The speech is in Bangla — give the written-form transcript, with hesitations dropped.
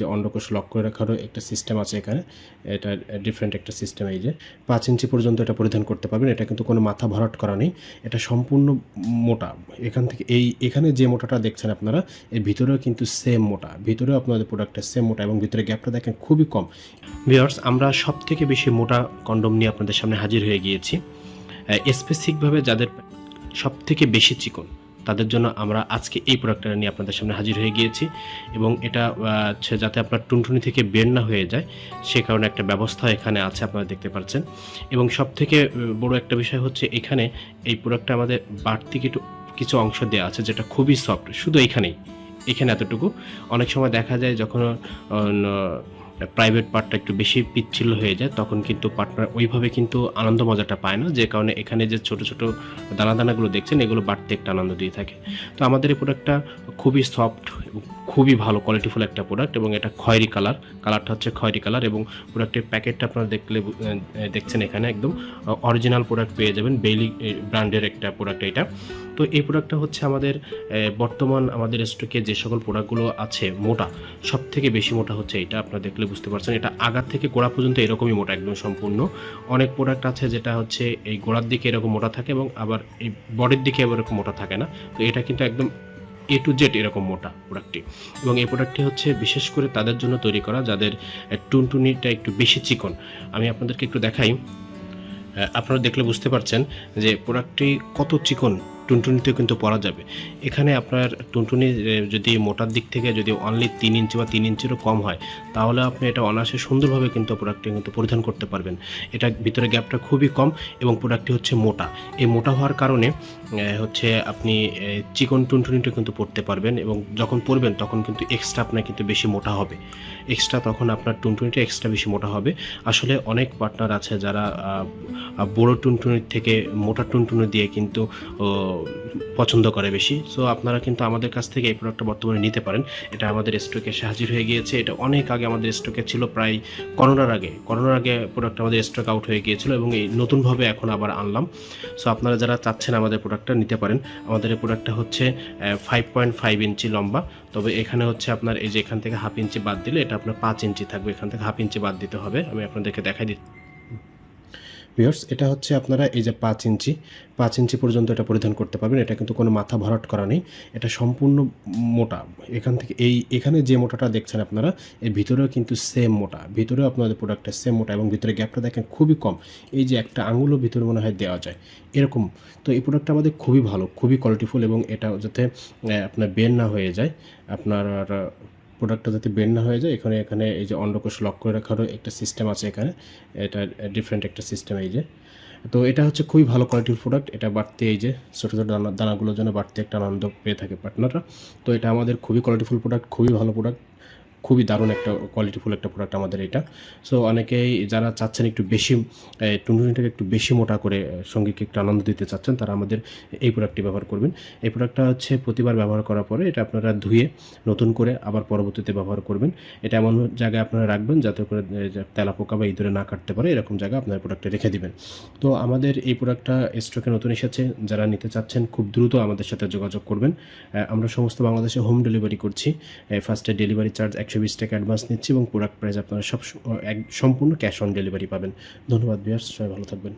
যে অন্ডকোষ লক করে রাখারও একটা সিস্টেম আছে এখানে। এটা ডিফারেন্ট একটা সিস্টেম। এই যে 5 ইঞ্চি পর্যন্ত এটা পরিধান করতে পারবেন। এটা কিন্তু কোনো মাথা ভরাট করা নেই, এটা সম্পূর্ণ মোটা। এখান থেকে এখানে যে মোটাটা দেখছেন আপনারা, এর ভিতরেও কিন্তু সেম মোটা, ভিতরেও আপনাদের প্রোডাক্টটা সেম মোটা এবং ভিতরে গ্যাপটা দেখেন খুবই কম। ভিউয়ার্স, আমরা সবথেকে বেশি মোটা কন্ডম নিয়ে আপনাদের সামনে হাজির হয়ে গিয়েছি। স্পেসিফিকভাবে যাদের সবথেকে বেশি চিকন তাদের জন্য আমরা আজকে এই প্রোডাক্টটা নিয়ে আপনাদের সামনে হাজির হয়ে গিয়েছি এবং এটা যাতে আপনার টুনটুনি থেকে বের না হয়ে যায় সে কারণে একটা ব্যবস্থা এখানে আছে, আপনারা দেখতে পাচ্ছেন। এবং সবথেকে বড় একটা বিষয় হচ্ছে এখানে এই প্রোডাক্টটা আমাদের বাড়তি কিছু অংশ দেওয়া আছে যেটা খুবই সফট, শুধু এখানে এতটুকু। অনেক সময় দেখা যায় যখন প্রাইভেট পার্টটা একটু বেশি পিচ্ছিল হয়ে যায় তখন কিন্তু পার্টনার ওইভাবে কিন্তু আনন্দ মজাটা পায় না, যে কারণে এখানে যে ছোট ছোট দানাগুলো দেখছেন এগুলো বাড়তে একটা আনন্দ দিয়ে থাকে। তো আমাদের এই প্রোডাক্টটা খুবই সফট এবং খুবই ভালো কোয়ালিটিফুল একটা প্রোডাক্ট এবং এটা খয়েরি কালারটা হচ্ছে খয়েরি কালার এবং প্রোডাক্টের প্যাকেটটা আপনারা দেখছেন এখানে একদম অরিজিনাল প্রোডাক্ট পেয়ে যাবেন, বেইলি ব্র্যান্ডের একটা প্রোডাক্ট এটা। তো এই প্রোডাক্টটা হচ্ছে আমাদের বর্তমান আমাদের স্টকে যে সকল প্রোডাক্টগুলো আছে মোটা, সব থেকে বেশি মোটা হচ্ছে এটা, আপনারা দেখলে বুঝতে পারছেন। এটা আগার থেকে গোড়া পর্যন্ত এরকমই মোটা একদম সম্পূর্ণ। অনেক প্রোডাক্ট আছে যেটা হচ্ছে এই গোড়ার দিকে এরকম মোটা থাকে এবং আবার এই বডির দিকে আবার এরকম মোটা থাকে না। তো এটা কিন্তু একদম A to Z এরকম মোটা প্রোডাক্টটি। এবং এই প্রোডাক্টটি হচ্ছে বিশেষ করে তাদের জন্য তৈরি করা যাদের টুনটুনিটা একটু বেশি চিকন। আমি আপনাদেরকে একটু দেখাই, আপনারা দেখলে বুঝতে পারছেন যে প্রোডাক্টটি কত চিকন, টুনটুনিতেও কিন্তু পরা যাবে। এখানে আপনার টুনটুনি যদি মোটার দিক থেকে যদি অনলি 3 ইঞ্চি বা 3 ইঞ্চিরও কম হয় তাহলে আপনি এটা অনায়াসে সুন্দরভাবে কিন্তু প্রোডাক্টটি কিন্তু পরিধান করতে পারবেন। এটা ভিতরে গ্যাপটা খুবই কম এবং প্রোডাক্টটি হচ্ছে মোটা। এই মোটা হওয়ার কারণে হচ্ছে আপনি চিকন টুনটুনিটা কিন্তু পরতে পারবেন এবং যখন পরবেন তখন কিন্তু এক্সট্রা আপনার কিন্তু বেশি মোটা হবে, তখন আপনার টুনটুনিটা এক্সট্রা বেশি মোটা হবে। আসলে অনেক পার্টনার আছে যারা বড় টুনটুনির থেকে মোটা টুনটুনি দিয়ে কিন্তু পছন্দ করে বেশি। সো আপনারা কিন্তু আমাদের কাছ থেকে এই প্রোডাক্টটা বর্তমানে নিতে পারেন। এটা আমাদের স্টকে এসে হাজির হয়ে গিয়েছে। এটা অনেক আগে আমাদের স্টকে ছিল, প্রায় করোনার আগে প্রোডাক্ট আমাদের স্টক আউট হয়ে গিয়েছিল এবং এই নতুনভাবে এখন আবার আনলাম। সো আপনারা যারা চাচ্ছেন আমাদের প্রোডাক্টটা নিতে পারেন। আমাদের এই প্রোডাক্টটা হচ্ছে 5.5 ইঞ্চি লম্বা, তবে এখানে হচ্ছে আপনার এই যে এখান থেকে হাফ ইঞ্চি বাদ দিলে এটা আপনার 5 ইঞ্চি থাকবে, এখান থেকে হাফ ইঞ্চি বাদ দিতে হবে। আমি আপনাদেরকে দেখাই দিচ্ছি। ভিউয়ার্স, এটা হচ্ছে আপনারা এই যে 5 ইঞ্চি পর্যন্ত এটা পরিধান করতে পারবেন। এটা কিন্তু কোনো মাথা ভরাট করা নেই, এটা সম্পূর্ণ মোটা। এখান থেকে এখানে যে মোটাটা দেখছেন আপনারা, এর ভিতরেও কিন্তু সেম মোটা, ভিতরেও আপনাদের প্রোডাক্টটা সেম মোটা এবং ভিতরে গ্যাপটা দেখেন খুবই কম। এই যে একটা আঙুলও ভিতরে মনে হয় দেওয়া যায় এরকম। তো এই প্রোডাক্টটা আমাদের খুবই ভালো, খুবই কোয়ালিটিফুল এবং এটা যাতে আপনার বের না হয়ে যায়, আপনার প্রোডাক্টটা যাতে বের না হয়ে যায় এখানে এই যে অন্ডকোষ লক করে রাখারও একটা সিস্টেম আছে এখানে। এটা ডিফারেন্ট একটা সিস্টেম। এই যে তো এটা হচ্ছে খুবই ভালো কোয়ালিটির প্রোডাক্ট। এটা বাড়তে এই যে ছোটো ছোটো দানাগুলোর জন্য বাড়তে একটা আনন্দ পেয়ে থাকে পার্টনাররা। তো এটা আমাদের খুবই কোয়ালিটিফুল প্রোডাক্ট, খুবই ভালো প্রোডাক্ট, খুবই দারুণ একটা কোয়ালিটিফুল একটা প্রোডাক্ট আমাদের এটা। সো অনেকেই যারা চাচ্ছেন একটু বেশি টুনটুনিটাকে একটু বেশি মোটা করে সঙ্গীকে একটু আনন্দ দিতে চাচ্ছেন তারা আমাদের এই প্রোডাক্টটি ব্যবহার করবেন। এই প্রোডাক্টটা হচ্ছে প্রতিবার ব্যবহার করার পরে এটা আপনারা ধুয়ে নতুন করে আবার পরবর্তীতে ব্যবহার করবেন। এটা এমন জায়গায় আপনারা রাখবেন যাতে করে তেলাপোকা বা ইঁদুরে না কাটতে পারে, এরকম জায়গায় আপনার প্রোডাক্টটা রেখে দিবেন। তো আমাদের এই প্রোডাক্টটা স্টকে নতুন এসেছে, যারা নিতে চাচ্ছেন খুব দ্রুত আমাদের সাথে যোগাযোগ করবেন। আমরা সমস্ত বাংলাদেশে হোম ডেলিভারি করছি। ফার্স্টে ডেলিভারি চার্জ 120 টাকা অ্যাডভান্স নিচ্ছি এবং প্রোডাক্ট প্রাইস আপনারা সম্পূর্ণ ক্যাশ অন ডেলিভারি পাবেন। ধন্যবাদ ভিউয়ার্স, সবাই ভালো থাকবেন।